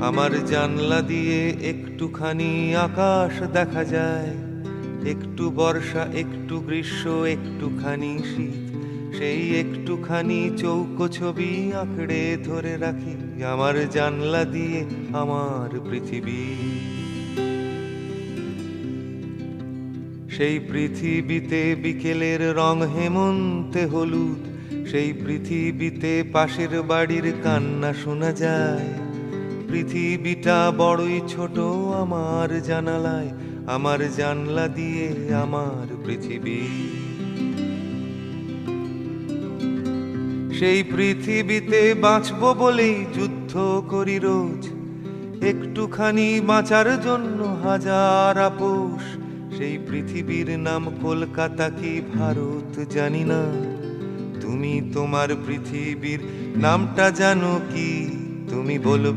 আমার জানলা দিয়ে একটুখানি আকাশ দেখা যায়, একটু বর্ষা, একটু গ্রীষ্ম, একটুখানি শীত। সেই একটুখানি চৌকো ছবি আঁকড়ে ধরে রাখি আমার জানলা দিয়ে আমার পৃথিবী। সেই পৃথিবীতে বিকেলের রং হেমন্তে হলুদ, সেই পৃথিবীতে পাশের বাড়ির কান্না শোনা যায়। পৃথিবীটা বড়ই ছোট আমার জানালায়, আমার জানলা দিয়ে আমার পৃথিবী। সেই পৃথিবীতে বাঁচবো বলেই যুদ্ধ করি রোজ, একটুখানি বাঁচার জন্য হাজার আপোষ। সেই পৃথিবীর নাম কলকাতা কি ভারত জানি না, তুমি তোমার পৃথিবীর নামটা জানো কি? তুমি বলবে